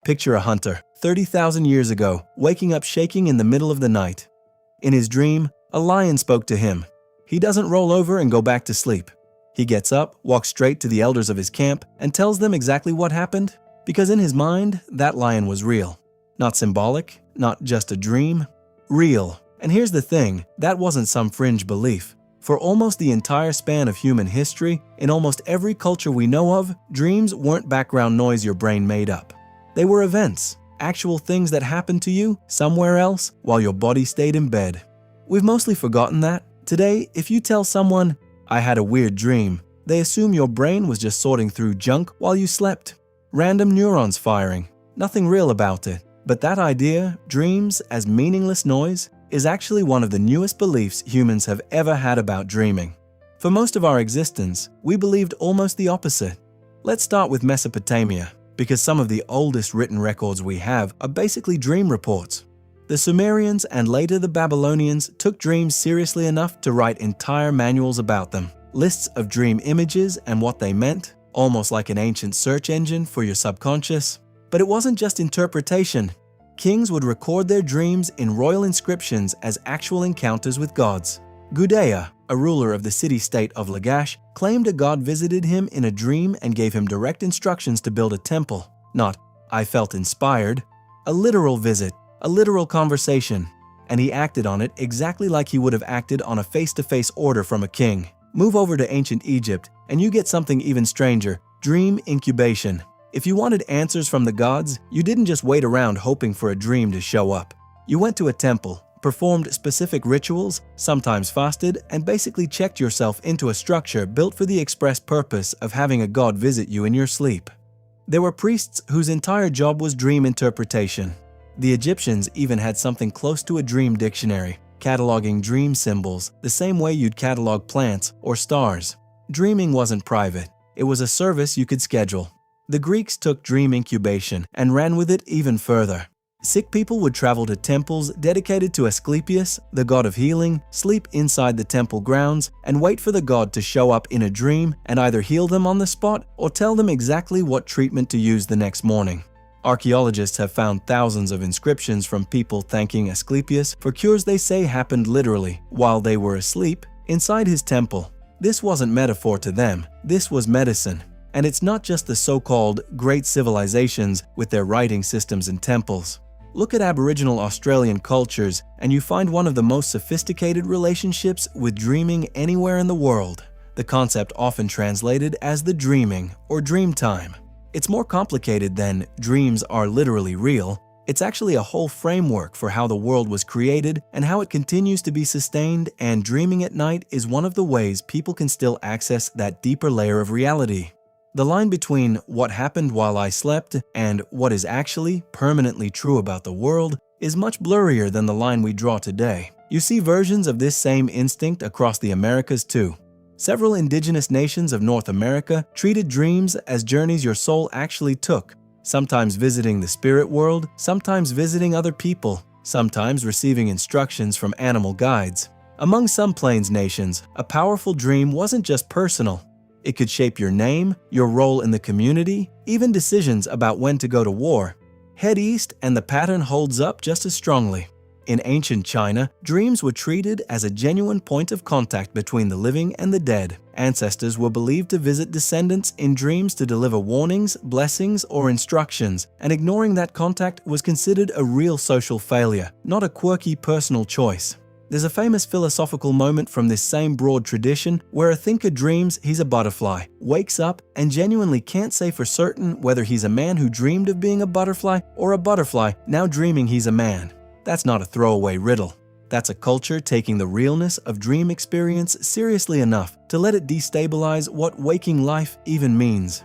Picture a hunter, 30,000 years ago, waking up shaking in the middle of the night. In his dream, a lion spoke to him. He doesn't roll over and go back to sleep. He gets up, walks straight to the elders of his camp, and tells them exactly what happened, because in his mind, that lion was real. Not symbolic, not just a dream, real. And here's the thing, that wasn't some fringe belief. For almost the entire span of human history, in almost every culture we know of, dreams weren't background noise your brain made up. They were events, actual things that happened to you somewhere else while your body stayed in bed. We've mostly forgotten that. Today, if you tell someone, "I had a weird dream," they assume your brain was just sorting through junk while you slept. Random neurons firing, nothing real about it. But that idea, dreams as meaningless noise, is actually one of the newest beliefs humans have ever had about dreaming. For most of our existence, we believed almost the opposite. Let's start with Mesopotamia, because some of the oldest written records we have are basically dream reports. The Sumerians and later the Babylonians took dreams seriously enough to write entire manuals about them, lists of dream images and what they meant, almost like an ancient search engine for your subconscious. But it wasn't just interpretation. Kings would record their dreams in royal inscriptions as actual encounters with gods. Gudea, a ruler of the city-state of Lagash, claimed a god visited him in a dream and gave him direct instructions to build a temple. Not, "I felt inspired," a literal visit, a literal conversation. And he acted on it exactly like he would have acted on a face-to-face order from a king. Move over to ancient Egypt, and you get something even stranger: dream incubation. If you wanted answers from the gods, you didn't just wait around hoping for a dream to show up. You went to a temple, performed specific rituals, sometimes fasted, and basically checked yourself into a structure built for the express purpose of having a god visit you in your sleep. There were priests whose entire job was dream interpretation. The Egyptians even had something close to a dream dictionary, cataloging dream symbols the same way you'd catalog plants or stars. Dreaming wasn't private. It was a service you could schedule. The Greeks took dream incubation and ran with it even further. Sick people would travel to temples dedicated to Asclepius, the god of healing, sleep inside the temple grounds, and wait for the god to show up in a dream and either heal them on the spot or tell them exactly what treatment to use the next morning. Archaeologists have found thousands of inscriptions from people thanking Asclepius for cures they say happened literally while they were asleep inside his temple. This wasn't metaphor to them, this was medicine. And it's not just the so-called great civilizations with their writing systems and temples. Look at Aboriginal Australian cultures and you find one of the most sophisticated relationships with dreaming anywhere in the world. The concept often translated as the dreaming or dreamtime. It's more complicated than dreams are literally real. It's actually a whole framework for how the world was created and how it continues to be sustained, and dreaming at night is one of the ways people can still access that deeper layer of reality. The line between what happened while I slept and what is actually permanently true about the world is much blurrier than the line we draw today. You see versions of this same instinct across the Americas too. Several indigenous nations of North America treated dreams as journeys your soul actually took, sometimes visiting the spirit world, sometimes visiting other people, sometimes receiving instructions from animal guides. Among some Plains nations, a powerful dream wasn't just personal. It could shape your name, your role in the community, even decisions about when to go to war. Head east and the pattern holds up just as strongly. In ancient China, dreams were treated as a genuine point of contact between the living and the dead. Ancestors were believed to visit descendants in dreams to deliver warnings, blessings, or instructions, and ignoring that contact was considered a real social failure, not a quirky personal choice. There's a famous philosophical moment from this same broad tradition where a thinker dreams he's a butterfly, wakes up, and genuinely can't say for certain whether he's a man who dreamed of being a butterfly or a butterfly now dreaming he's a man. That's not a throwaway riddle. That's a culture taking the realness of dream experience seriously enough to let it destabilize what waking life even means.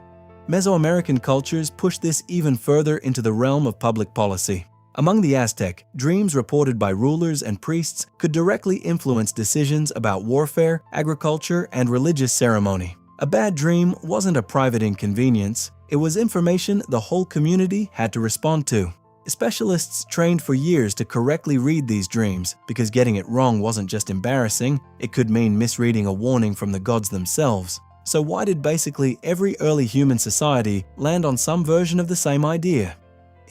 Mesoamerican cultures push this even further into the realm of public policy. Among the Aztec, dreams reported by rulers and priests could directly influence decisions about warfare, agriculture, and religious ceremony. A bad dream wasn't a private inconvenience, it was information the whole community had to respond to. Specialists trained for years to correctly read these dreams because getting it wrong wasn't just embarrassing, it could mean misreading a warning from the gods themselves. So why did basically every early human society land on some version of the same idea?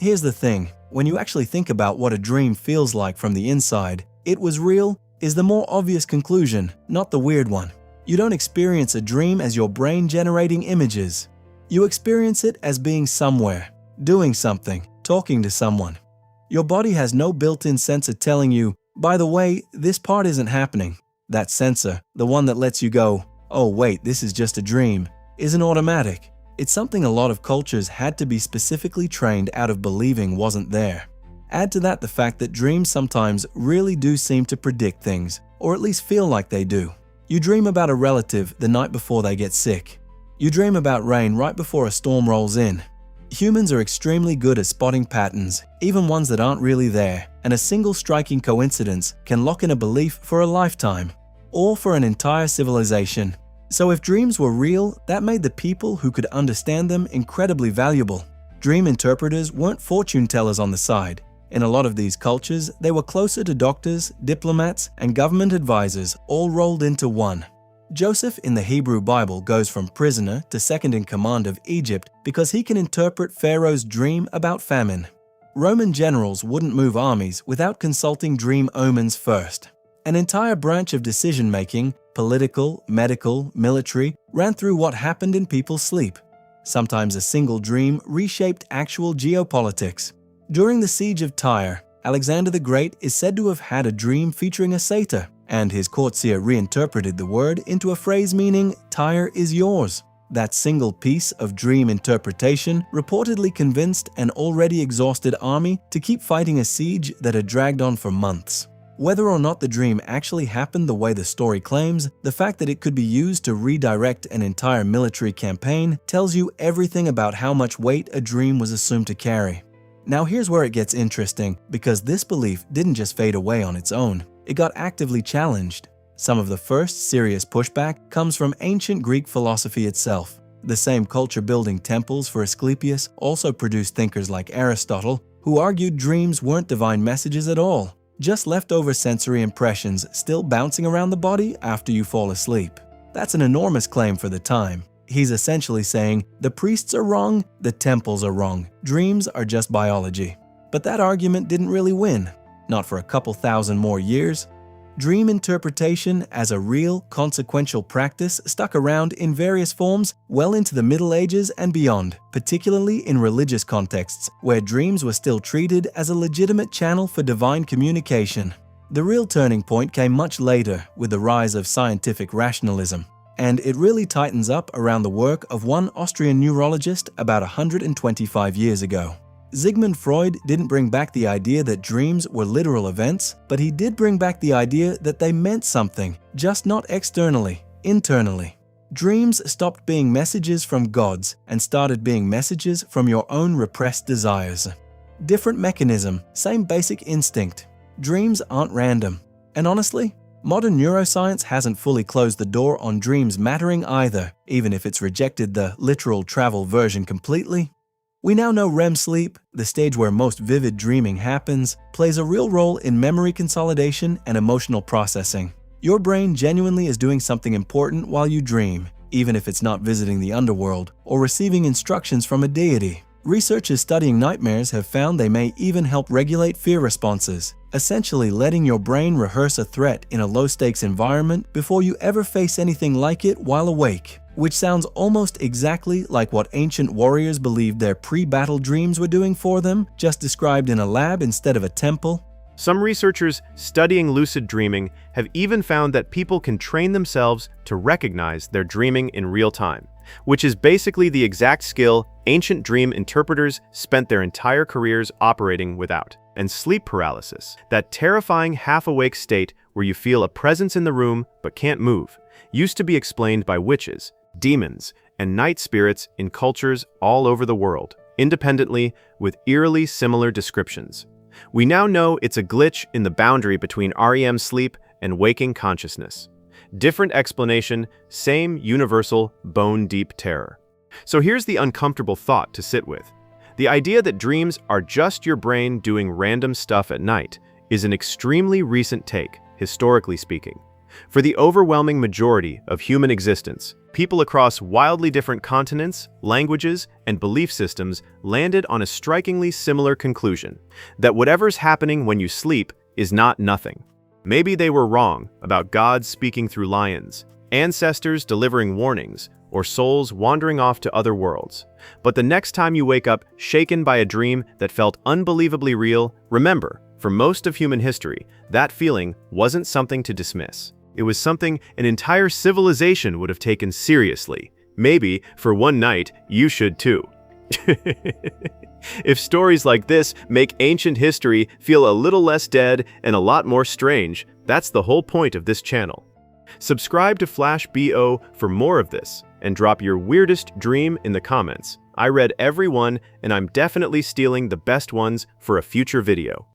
Here's the thing, when you actually think about what a dream feels like from the inside, it was real is the more obvious conclusion, not the weird one. You don't experience a dream as your brain generating images. You experience it as being somewhere, doing something, talking to someone. Your body has no built-in sensor telling you, by the way, this part isn't happening. That sensor, the one that lets you go, oh wait, this is just a dream, isn't automatic. It's something a lot of cultures had to be specifically trained out of believing wasn't there. Add to that the fact that dreams sometimes really do seem to predict things, or at least feel like they do. You dream about a relative the night before they get sick. You dream about rain right before a storm rolls in. Humans are extremely good at spotting patterns, even ones that aren't really there, and a single striking coincidence can lock in a belief for a lifetime, or for an entire civilization. So if dreams were real, that made the people who could understand them incredibly valuable. Dream interpreters weren't fortune tellers on the side. In a lot of these cultures, they were closer to doctors, diplomats, and government advisors, all rolled into one. Joseph in the Hebrew Bible goes from prisoner to second in command of Egypt because he can interpret Pharaoh's dream about famine. Roman generals wouldn't move armies without consulting dream omens first. An entire branch of decision-making, political, medical, military, ran through what happened in people's sleep. Sometimes a single dream reshaped actual geopolitics. During the siege of Tyre, Alexander the Great is said to have had a dream featuring a satyr, and his courtier reinterpreted the word into a phrase meaning, "Tyre is yours." That single piece of dream interpretation reportedly convinced an already exhausted army to keep fighting a siege that had dragged on for months. Whether or not the dream actually happened the way the story claims, the fact that it could be used to redirect an entire military campaign tells you everything about how much weight a dream was assumed to carry. Now here's where it gets interesting, because this belief didn't just fade away on its own. It got actively challenged. Some of the first serious pushback comes from ancient Greek philosophy itself. The same culture building temples for Asclepius also produced thinkers like Aristotle, who argued dreams weren't divine messages at all, just leftover sensory impressions still bouncing around the body after you fall asleep. That's an enormous claim for the time. He's essentially saying, the priests are wrong, the temples are wrong, dreams are just biology. But that argument didn't really win, not for a couple thousand more years. Dream interpretation as a real, consequential practice stuck around in various forms well into the Middle Ages and beyond, particularly in religious contexts, where dreams were still treated as a legitimate channel for divine communication. The real turning point came much later with the rise of scientific rationalism, and it really tightens up around the work of one Austrian neurologist about 125 years ago. Sigmund Freud didn't bring back the idea that dreams were literal events, but he did bring back the idea that they meant something, just not externally, internally. Dreams stopped being messages from gods and started being messages from your own repressed desires. Different mechanism, same basic instinct. Dreams aren't random. And honestly, modern neuroscience hasn't fully closed the door on dreams mattering either, even if it's rejected the literal travel version completely. We now know REM sleep, the stage where most vivid dreaming happens, plays a real role in memory consolidation and emotional processing. Your brain genuinely is doing something important while you dream, even if it's not visiting the underworld or receiving instructions from a deity. Researchers studying nightmares have found they may even help regulate fear responses, essentially letting your brain rehearse a threat in a low-stakes environment before you ever face anything like it while awake. Which sounds almost exactly like what ancient warriors believed their pre-battle dreams were doing for them, just described in a lab instead of a temple. Some researchers studying lucid dreaming have even found that people can train themselves to recognize their dreaming in real time, which is basically the exact skill ancient dream interpreters spent their entire careers operating without. And sleep paralysis, that terrifying half-awake state where you feel a presence in the room but can't move, used to be explained by witches, demons, and night spirits in cultures all over the world, independently with eerily similar descriptions. We now know it's a glitch in the boundary between REM sleep and waking consciousness. Different explanation, same universal bone-deep terror. So here's the uncomfortable thought to sit with. The idea that dreams are just your brain doing random stuff at night is an extremely recent take, historically speaking. For the overwhelming majority of human existence, people across wildly different continents, languages, and belief systems landed on a strikingly similar conclusion, that whatever's happening when you sleep is not nothing. Maybe they were wrong about gods speaking through lions, ancestors delivering warnings, or souls wandering off to other worlds. But the next time you wake up shaken by a dream that felt unbelievably real, remember, for most of human history, that feeling wasn't something to dismiss. It was something an entire civilization would have taken seriously. Maybe, for one night, you should too. If stories like this make ancient history feel a little less dead and a lot more strange, that's the whole point of this channel. Subscribe to Flash BO for more of this, and drop your weirdest dream in the comments. I read every one, and I'm definitely stealing the best ones for a future video.